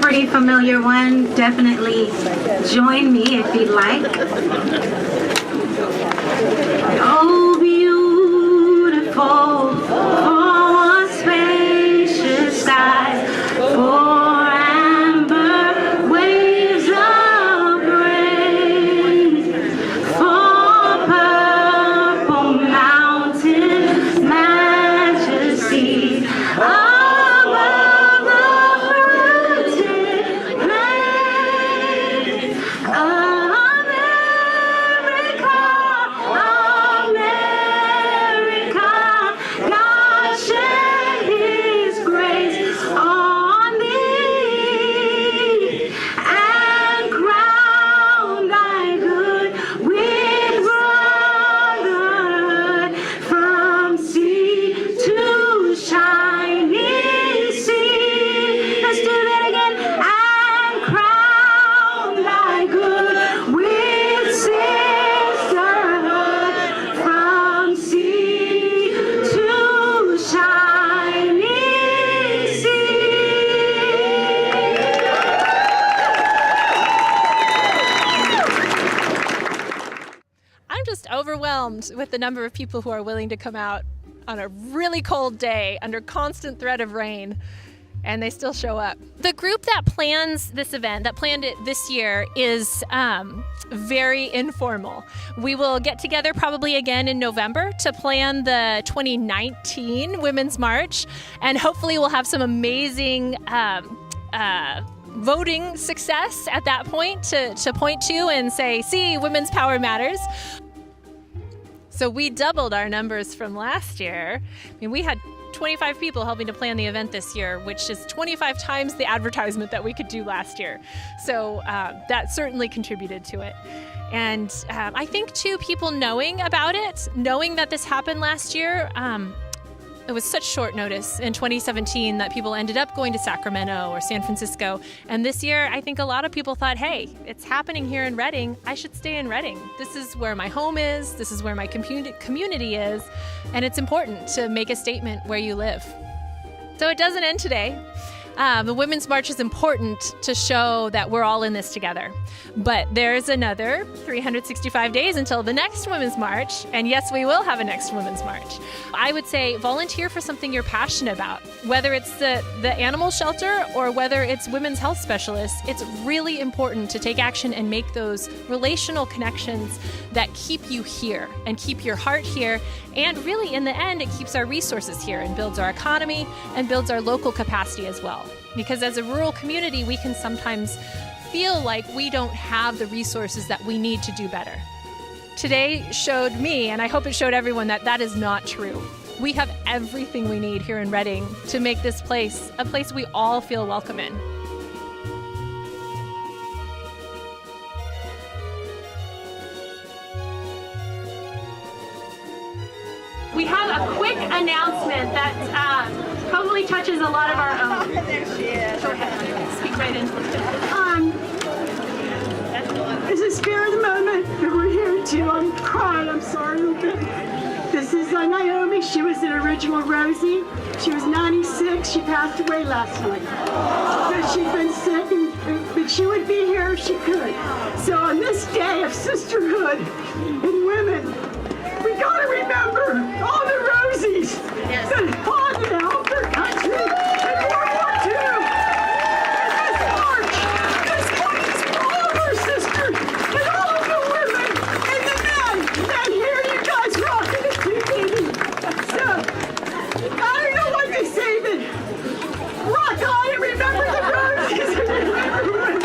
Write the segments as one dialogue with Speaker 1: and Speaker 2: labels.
Speaker 1: pretty familiar one. Definitely join me if you'd like. Oh, beautiful, for spacious skies, for amber waves of grain, for purple mountain majesty, above the fruited plain. America, America, God shed His grace on thee, and crown thy good with brotherhood from sea to shining sea. Let's do that again. And crown thy good with sisterhood from sea to shining sea.
Speaker 2: I'm just overwhelmed with the number of people who are willing to come out on a really cold day under constant threat of rain, and they still show up. The group that plans this event, that planned it this year, is very informal. We will get together probably again in November to plan the 2019 Women's March, and hopefully we'll have some amazing voting success at that point to point to and say, see, women's power matters. So we doubled our numbers from last year. I mean, we had 25 people helping to plan the event this year, which is 25 times the advertisement that we could do last year. So that certainly contributed to it. And I think too, people knowing about it, knowing that this happened last year, it was such short notice in 2017 that people ended up going to Sacramento or San Francisco. And this year, I think a lot of people thought, hey, it's happening here in Redding. I should stay in Redding. This is where my home is. This is where my community is. And it's important to make a statement where you live. So it doesn't end today. The Women's March is important to show that we're all in this together. But there's another 365 days until the next Women's March. And yes, we will have a next Women's March. I would say volunteer for something you're passionate about. Whether it's the animal shelter or whether it's women's health specialists, it's really important to take action and make those relational connections that keep you here and keep your heart here. And really, in the end, it keeps our resources here and builds our economy and builds our local capacity as well. Because as a rural community, we can sometimes feel like we don't have the resources that we need to do better. Today showed me, and I hope it showed everyone, that that is not true. We have everything we need here in Redding to make this place a place we all feel welcome in. We have a quick announcement that probably touches a lot of our own.
Speaker 3: There she is.
Speaker 2: Go ahead, speak right in.
Speaker 3: It's a scary moment that we're here too. I'm crying, I'm sorry. This is Naomi. She was the original Rosie. She was 96. She passed away last night. But she's been sick, but she would be here if she could. So on this day of sisterhood and women, we gotta remember all the Rosies that fought to help their country in World War II. This march is for all of our sisters and all of the women and the men. And here you guys rocking the community. So I don't know what to say, but rock on and remember the Rosies and remember women.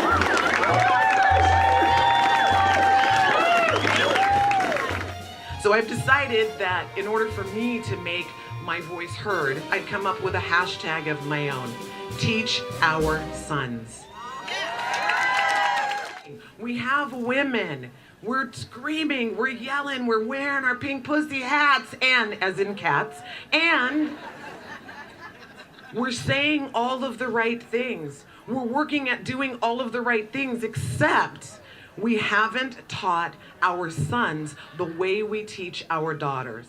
Speaker 4: So I've decided that in order for me to make my voice heard, I'd come up with a hashtag of my own. Teach our sons. We have women. We're screaming, we're yelling, we're wearing our pink pussy hats, and, as in cats, and we're saying all of the right things. We're working at doing all of the right things, except we haven't taught our sons the way we teach our daughters.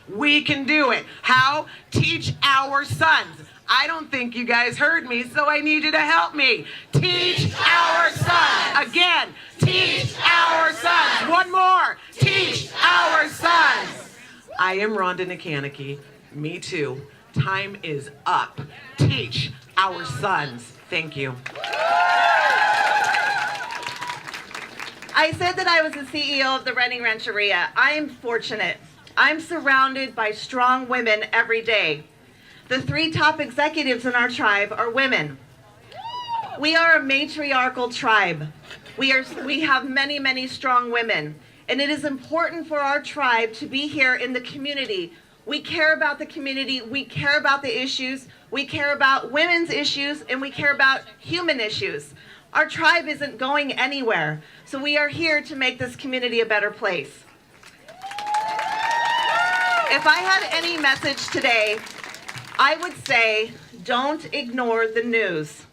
Speaker 4: We can do it. How? Teach our sons. I don't think you guys heard me, so I need you to help me. Teach our sons. Again, teach our sons. One more. Teach our sons. I am Rhonda Nikaniki. Me too. Time is up. Teach our sons. Thank you.
Speaker 5: I said that I was the CEO of the Redding Rancheria. I am fortunate. I'm surrounded by strong women every day. The 3 top executives in our tribe are women. We are a matriarchal tribe. We have many, many strong women. And it is important for our tribe to be here in the community. We care about the community. We care about the issues. We care about women's issues, and we care about human issues. Our tribe isn't going anywhere. So we are here to make this community a better place. If I had any message today, I would say, don't ignore the news.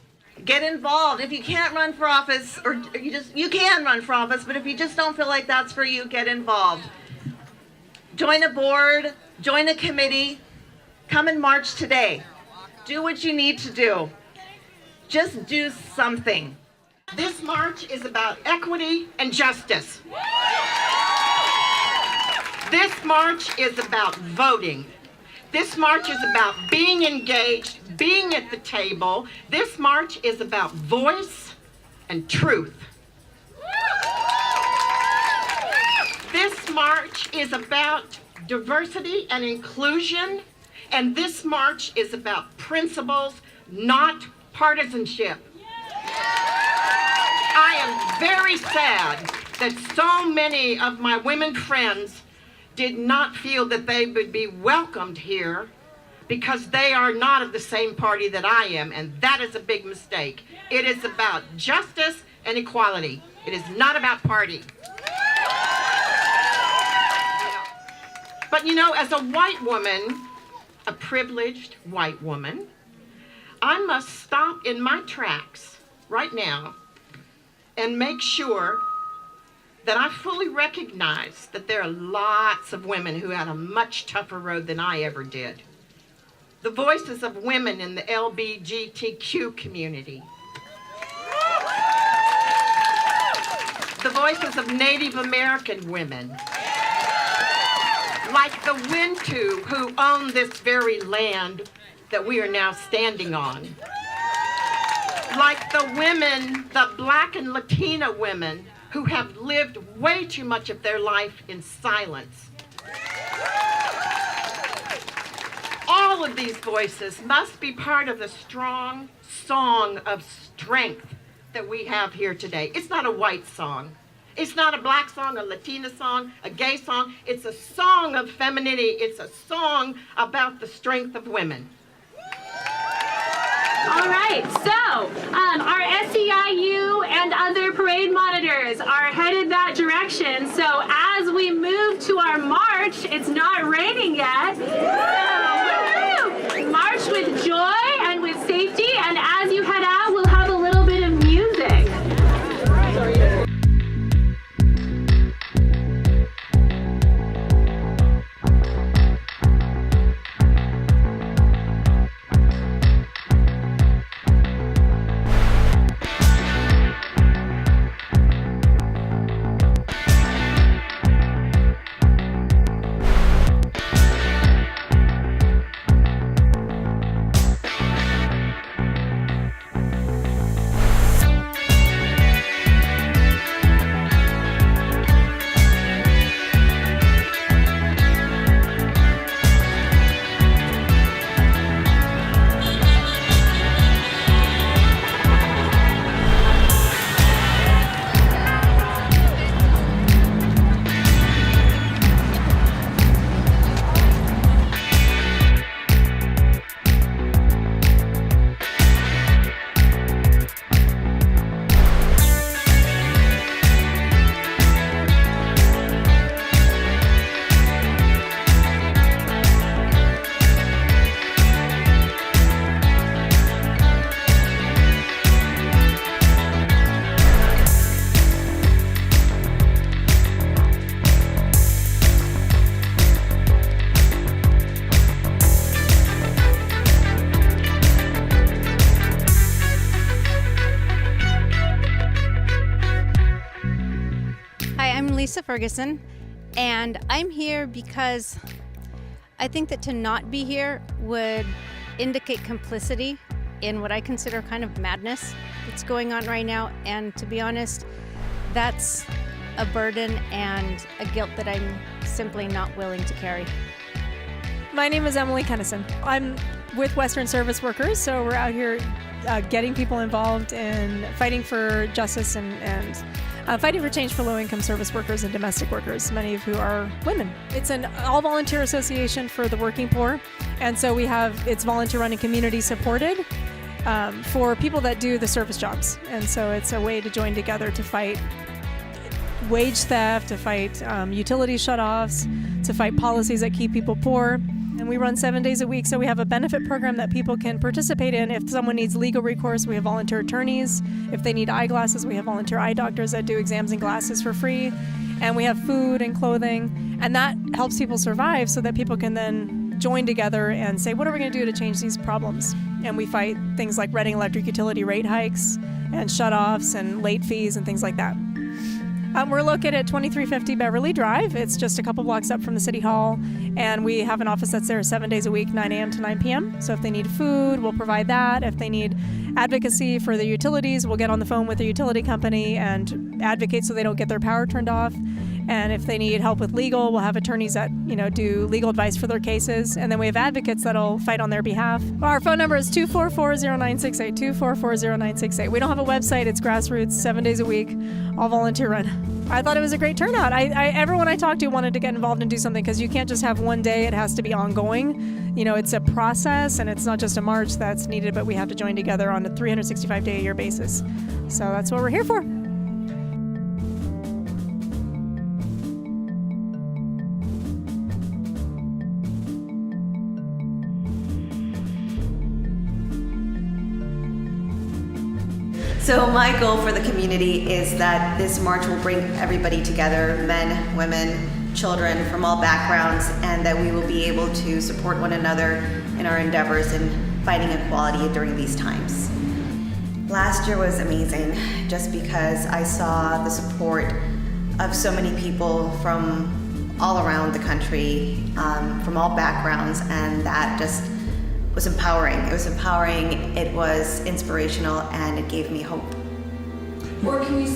Speaker 5: Get involved. If you can't run for office, or you can run for office, but if you just don't feel like that's for you, get involved. Join a board, join a committee, come and march today. Do what you need to do. Just do something.
Speaker 3: This march is about equity and justice. This march is about voting. This march is about being engaged, being at the table. This march is about voice and truth. This march is about diversity and inclusion. And this march is about principles, not partisanship. I am very sad that so many of my women friends did not feel that they would be welcomed here because they are not of the same party that I am, and that is a big mistake. It is about justice and equality. It is not about party. But you know, as a white woman, a privileged white woman, I must stop in my tracks right now and make sure that I fully recognize that there are lots of women who had a much tougher road than I ever did. The voices of women in the LGBTQ community. The voices of Native American women. Like the Wintu who own this very land that we are now standing on. Like the women, the Black and Latina women who have lived way too much of their life in silence. All of these voices must be part of the strong song of strength that we have here today. It's not a white song. It's not a black song, a Latina song, a gay song. It's a song of femininity. It's a song about the strength of women.
Speaker 1: All right, so our SEIU and other parade monitors are headed that direction. So as we move to our march, it's not raining yet. So woo-hoo! March with joy and with safety. And as you head out, we'll have a little bit of music.
Speaker 6: Shasta Ferguson, and I'm here because I think that to not be here would indicate complicity in what I consider kind of madness that's going on right now. And to be honest, that's a burden and a guilt that I'm simply not willing to carry.
Speaker 2: My name is Emily KENISON. I'm with Western Service Workers, so we're out here getting people involved in fighting for justice and fighting for change for low-income service workers and domestic workers, many of who are women. It's an all-volunteer association for the working poor, and so it's volunteer-run and community-supported for people that do the service jobs. And so it's a way to join together to fight wage theft, to fight utility shutoffs, to fight policies that keep people poor. And we run 7 days a week, so we have a benefit program that people can participate in. If someone needs legal recourse, we have volunteer attorneys. If they need eyeglasses, we have volunteer eye doctors that do exams and glasses for free. And we have food and clothing, and that helps people survive so that people can then join together and say, what are we going to do to change these problems? And we fight things like Reading electric utility rate hikes and shutoffs and late fees and things like that. We're located at 2350 Beverly Drive. It's just a couple blocks up from the City Hall, and we have an office that's there 7 days a week, 9 a.m. to 9 p.m. So if they need food, we'll provide that. If they need advocacy for the utilities, we'll get on the phone with the utility company and advocate so they don't get their power turned off. And if they need help with legal, we'll have attorneys that, do legal advice for their cases. And then we have advocates that'll fight on their behalf. Our phone number is 244-0968, 244-0968. We don't have a website. It's grassroots, 7 days a week, all volunteer run. I thought it was a great turnout. Everyone I talked to wanted to get involved and do something because you can't just have one day. It has to be ongoing. It's a process, and it's not just a march that's needed, but we have to join together on a 365-day-a-year basis. So that's what we're here for.
Speaker 7: So my goal for the community is that this march will bring everybody together, men, women, children from all backgrounds, and that we will be able to support one another in our endeavors in fighting equality during these times. Last year was amazing just because I saw the support of so many people from all around the country, from all backgrounds, and that just was empowering. It was empowering, it was inspirational, and it gave me hope.
Speaker 8: Or can you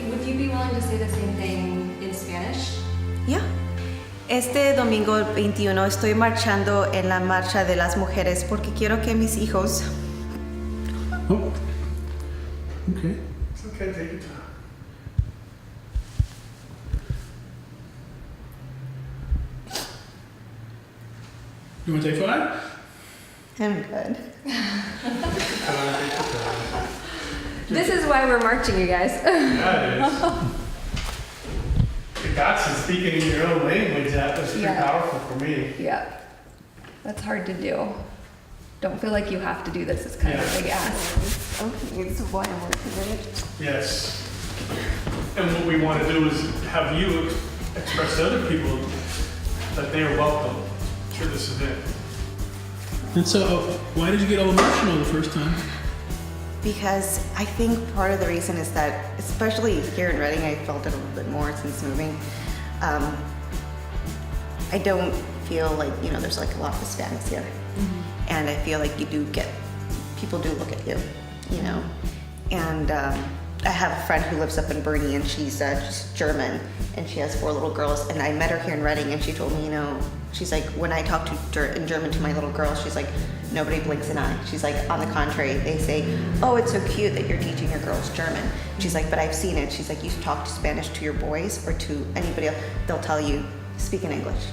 Speaker 8: would you be willing to say the same thing in Spanish?
Speaker 7: Yeah. Este domingo 21 estoy marchando en la marcha de las mujeres porque quiero que mis hijos...
Speaker 9: Oh. Okay. It's okay, take your time. You want to take 5?
Speaker 7: I'm good.
Speaker 8: This is why we're marching, you guys.
Speaker 9: Yeah, it is. The guts of speaking in your own language, that was pretty powerful for me.
Speaker 8: Yeah. That's hard to do. Don't feel like you have to do this. It's kind of a big ask.
Speaker 7: Okay, it's why I'm working it.
Speaker 9: Yes. And what we want to do is have you express to other people that they are welcome to this event. And so, why did you get all emotional the first time?
Speaker 7: Because I think part of the reason is that, especially here in Reading, I felt it a little bit more since moving. I don't feel like, there's like a lot of Hispanics here. Mm-hmm. And I feel like people do look at you, And I have a friend who lives up in Bernie, and she's German, and she has 4 little girls. And I met her here in Reading, and she told me, she's like, when I talk in German to my little girls, she's like, nobody blinks an eye. She's like, on the contrary, they say, oh, it's so cute that you're teaching your girls German. She's like, but I've seen it. She's like, you talk Spanish to your boys or to anybody else, they'll tell you, speak in English.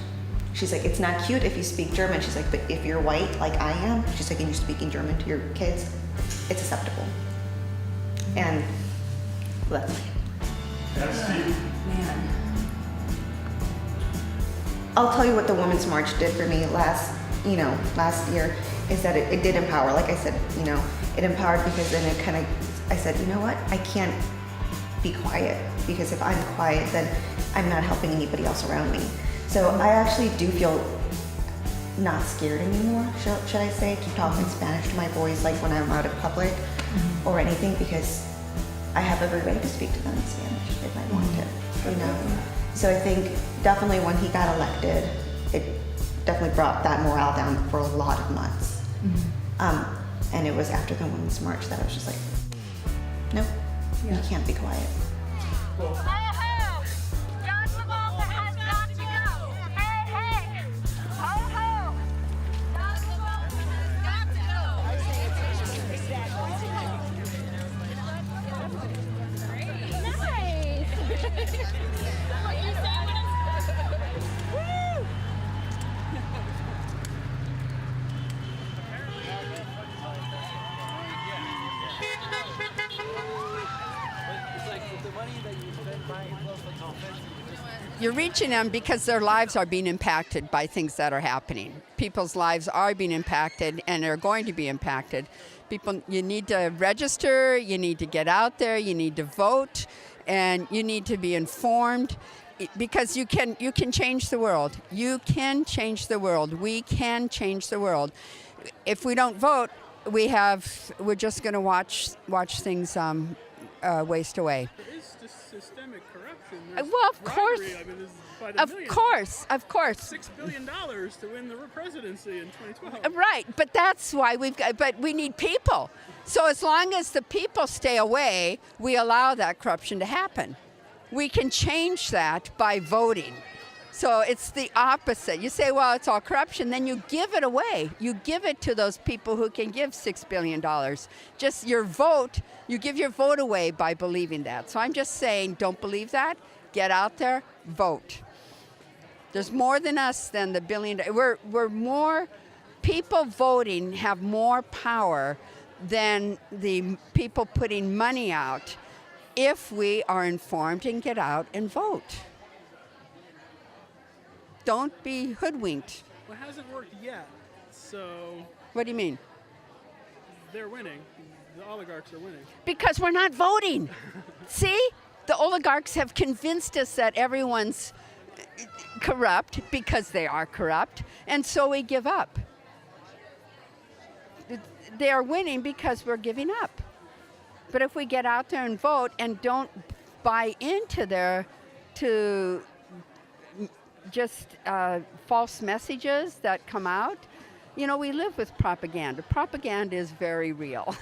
Speaker 7: She's like, it's not cute if you speak German. She's like, but if you're white like I am, she's like, and you're speaking German to your kids, it's acceptable. And that's
Speaker 9: deep.
Speaker 7: Man. I'll tell you what the Women's March did for me last year is that it did empower. Like I said, it empowered because then I said, you know what? I can't be quiet, because if I'm quiet, then I'm not helping anybody else around me. So I actually do feel not scared anymore, should I say, to talk in Spanish to my boys, like when I'm out in public or anything, because I have every right to speak to them in Spanish if I want to, So I think definitely when he got elected, it definitely brought that morale down for a lot of months. And it was after the Women's March that I was just like, nope, you can't be quiet.
Speaker 10: You're reaching them because their lives are being impacted by things that are happening. People's lives are being impacted and are going to be impacted. People, you need to register, you need to get out there, you need to vote, and you need to be informed because you can change the world. You can change the world. We can change the world. If we don't vote, we're just going to watch things waste away.
Speaker 9: There is this systemic corruption.
Speaker 10: Well, of course.
Speaker 9: Bribery. I mean, this is by the millions.
Speaker 10: Of course.
Speaker 9: $6 billion to win the presidency in 2012.
Speaker 10: Right, but that's why but we need people. So as long as the people stay away, we allow that corruption to happen. We can change that by voting. So it's the opposite. You say, well, it's all corruption, then you give it away. You give it to those people who can give $6 billion. Just your vote, you give your vote away by believing that. So I'm just saying, don't believe that. Get out there, vote. There's more than us than the billion. We're more, people voting have more power than the people putting money out if we are informed and get out and vote. Don't be hoodwinked.
Speaker 9: Well, it hasn't worked yet, so...
Speaker 10: What do you mean?
Speaker 9: They're winning. The oligarchs are winning.
Speaker 10: Because we're not voting. See? The oligarchs have convinced us that everyone's corrupt because they are corrupt, and so we give up. They are winning because we're giving up. But if we get out there and vote and don't buy into just false messages that come out, you know, we live with propaganda. Propaganda is very real.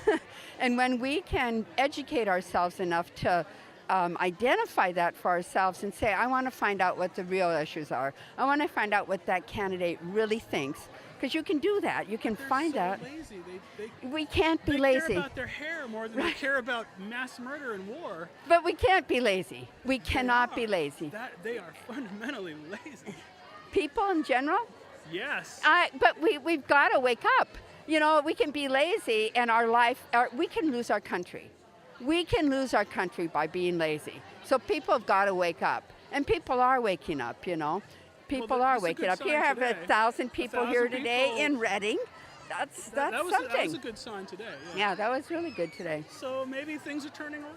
Speaker 10: And when we can educate ourselves enough to identify that for ourselves and say, I want to find out what the real issues are. I want to find out what that candidate really thinks. Because you can do that. You can find out.
Speaker 9: Lazy.
Speaker 10: We can't be
Speaker 9: they
Speaker 10: lazy.
Speaker 9: care about their hair more than they care about mass murder and war.
Speaker 10: But we can't be lazy. We cannot be lazy.
Speaker 9: They are fundamentally lazy.
Speaker 10: People in general?
Speaker 9: Yes.
Speaker 10: But we've got to wake up. You know, we can be lazy and we can lose our country. We can lose our country by being lazy. So people have got to wake up. And people are waking up, you know. People are waking up. Here, I have 1,000 people here today in Reading. That's something.
Speaker 9: That was a good sign today.
Speaker 10: Yeah, that was really good today.
Speaker 9: So maybe things are turning around.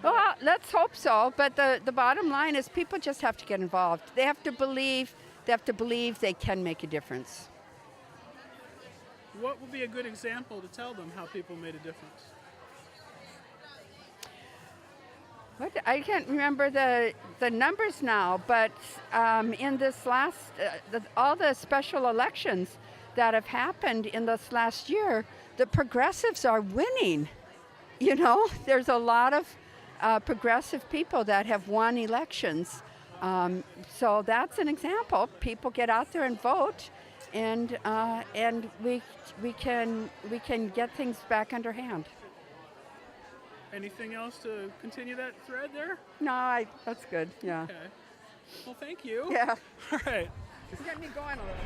Speaker 10: Well, let's hope so. But the bottom line is people just have to get involved. They have to believe. They can make a difference.
Speaker 9: What would be a good example to tell them how people made a difference?
Speaker 10: I can't remember the numbers now, but in this last, all the special elections that have happened in this last year, the progressives are winning. You know, there's a lot of progressive people that have won elections. So that's an example. People get out there and vote, and we can get things back under hand.
Speaker 9: Anything else to continue that thread there?
Speaker 10: No, that's good. Yeah.
Speaker 9: Okay. Well, thank you.
Speaker 10: Yeah.
Speaker 9: All right.
Speaker 10: It's got me going a little.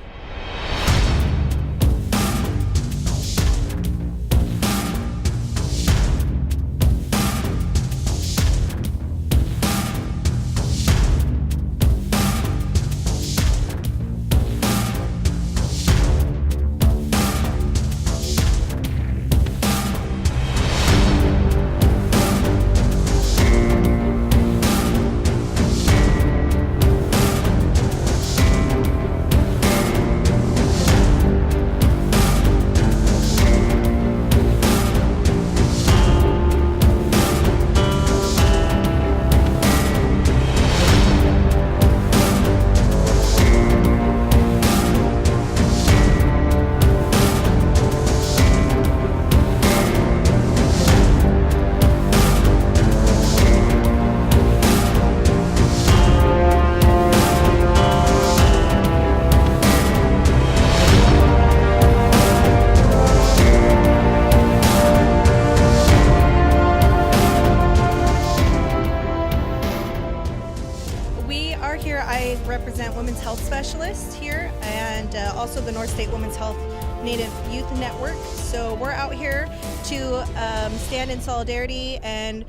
Speaker 11: also the North State Women's Health Native Youth Network. So we're out here to stand in solidarity and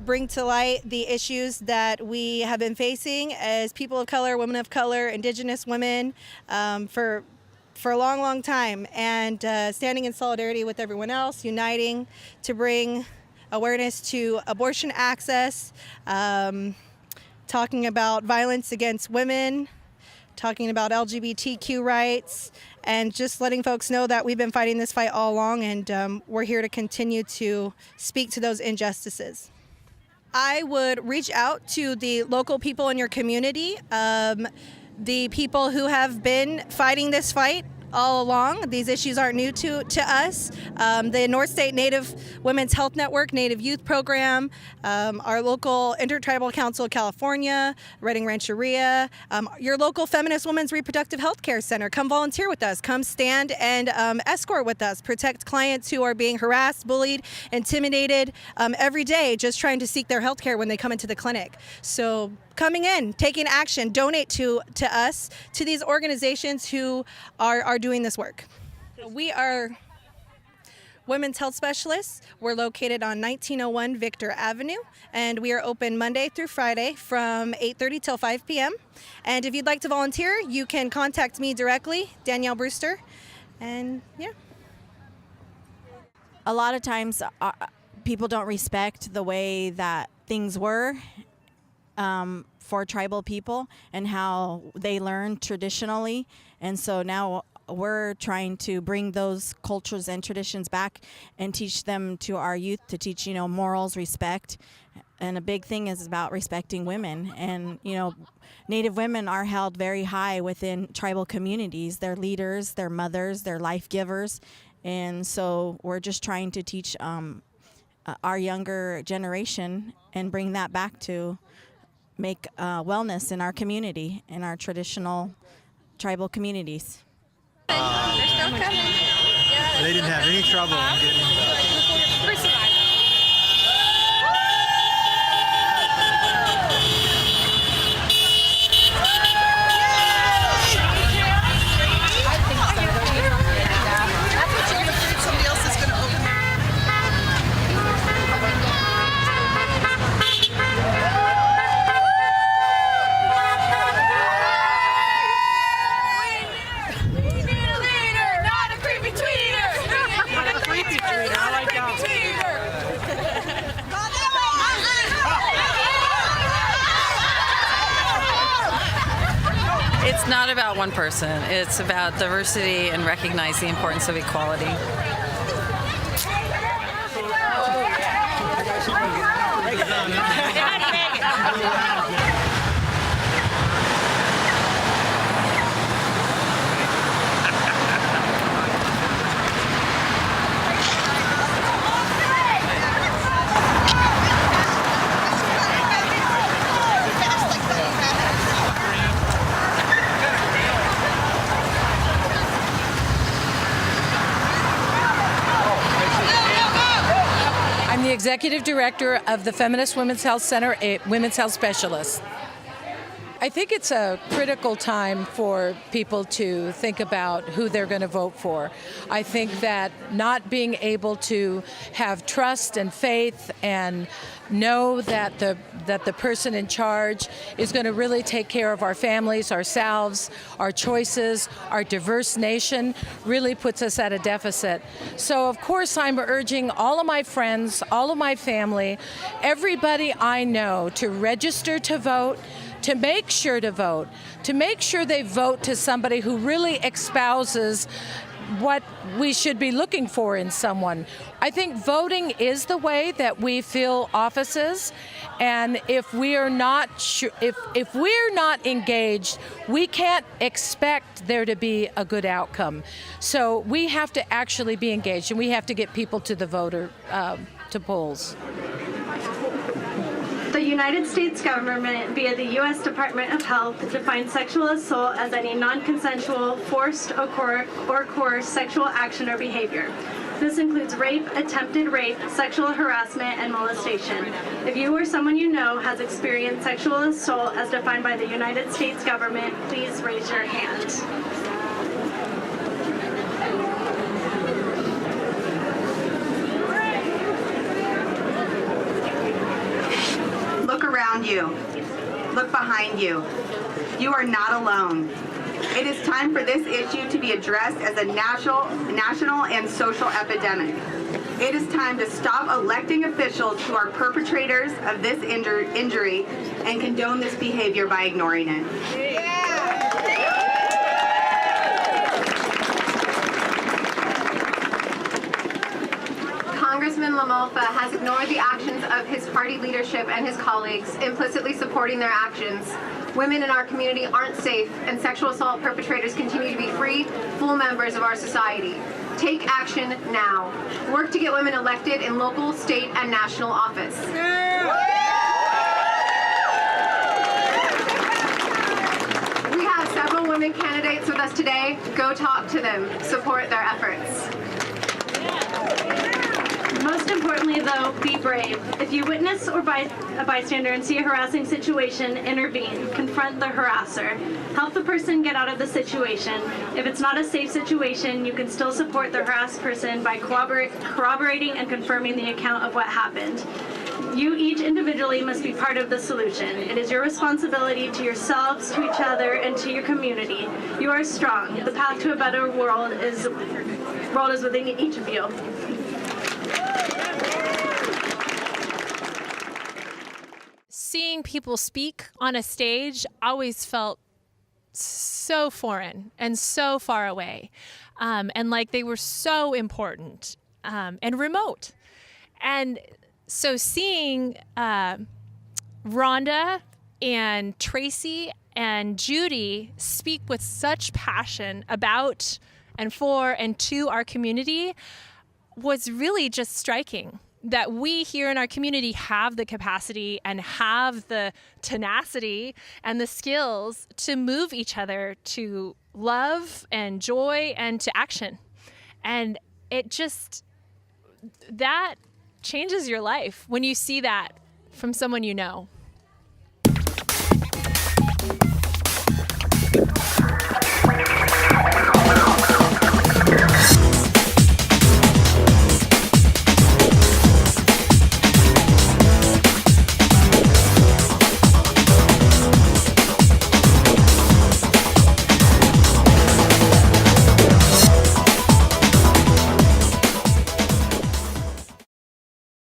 Speaker 11: bring to light the issues that we have been facing as people of color, women of color, Indigenous women for a long, long time, and standing in solidarity with everyone else, uniting to bring awareness to abortion access, talking about violence against women, talking about LGBTQ rights, and just letting folks know that we've been fighting this fight all along, and we're here to continue to speak to those injustices. I would reach out to the local people in your community, the people who have been fighting this fight all along. These issues aren't new to us. The North State Native Women's Health Network, Native Youth Program, our local Intertribal Council of California, Redding Rancheria, your local Feminist Women's Reproductive Health Care Center. Come volunteer with us. Come stand and escort with us. Protect clients who are being harassed, bullied, intimidated every day just trying to seek their health care when they come into the clinic. So coming in, taking action, donate to us, to these organizations who are doing this work. We are women's health specialists. We're located on 1901 Victor Avenue, and we are open Monday through Friday from 8:30 till 5 p.m. And if you'd like to volunteer, you can contact me directly, Danielle BREWSTER, and yeah.
Speaker 12: A lot of times people don't respect the way that things were for tribal people and how they learned traditionally, and so now we're trying to bring those cultures and traditions back and teach them to our youth, to teach, morals, respect. And a big thing is about respecting women. And, Native women are held very high within tribal communities. They're leaders, they're mothers, they're life givers. And so we're just trying to teach our younger generation and bring that back to make wellness in our community, in our traditional tribal communities.
Speaker 2: They're still coming.
Speaker 13: They didn't have any trouble in getting
Speaker 2: For survival.
Speaker 14: Somebody else is going to open
Speaker 15: It's not about one person. It's about diversity and recognize the importance of equality.
Speaker 16: I'm the Executive Director of the Feminist Women's Health Center, a women's health specialist. I think it's a critical time for people to think about who they're going to vote for. I think that not being able to have trust and faith and know that the person in charge is going to really take care of our families, ourselves, our choices, our diverse nation really puts us at a deficit. So of course I'm urging all of my friends, all of my family, everybody I know to register to vote, to make sure to vote, to make sure they vote to somebody who really espouses what we should be looking for in someone. I think voting is the way that we fill offices, and if we are not if we're not engaged, we can't expect there to be a good outcome. So we have to actually be engaged, and we have to get people to the voter to polls.
Speaker 17: The United States government, via the U.S. Department of Health, defines sexual assault as any non-consensual, forced, or coerced sexual action or behavior. This includes rape, attempted rape, sexual harassment, and molestation. If you or someone you know has experienced sexual assault as defined by the United States government, please raise your hand.
Speaker 18: you. Look behind you. You are not alone. It is time for this issue to be addressed as a national and social epidemic. It is time to stop electing officials who are perpetrators of this injury and condone this behavior by ignoring it.
Speaker 19: Congressman LaMalfa has ignored the actions of his party leadership and his colleagues, implicitly supporting their actions. Women in our community aren't safe, and sexual assault perpetrators continue to be free, full members of our society. Take action now. Work to get women elected in local, state, and national office. We have several women candidates with us today. Go talk to them. Support their efforts.
Speaker 17: Most importantly, though, be brave. If you witness or a bystander and see a harassing situation, intervene. Confront the harasser. Help the person get out of the situation. If it's not a safe situation, you can still support the harassed person by corroborating and confirming the account of what happened. You each individually must be part of the solution. It is your responsibility to yourselves, to each other, and to your community. You are strong. The path to a better world is within each of you.
Speaker 2: Seeing people speak on a stage always felt so foreign and so far away, and like they were so important and remote. And so seeing Rhonda and Tracy and Judy speak with such passion about and for and to our community was really just striking. That we here in our community have the capacity and have the tenacity and the skills to move each other to love and joy and to action. And it just, that changes your life when you see that from someone you know.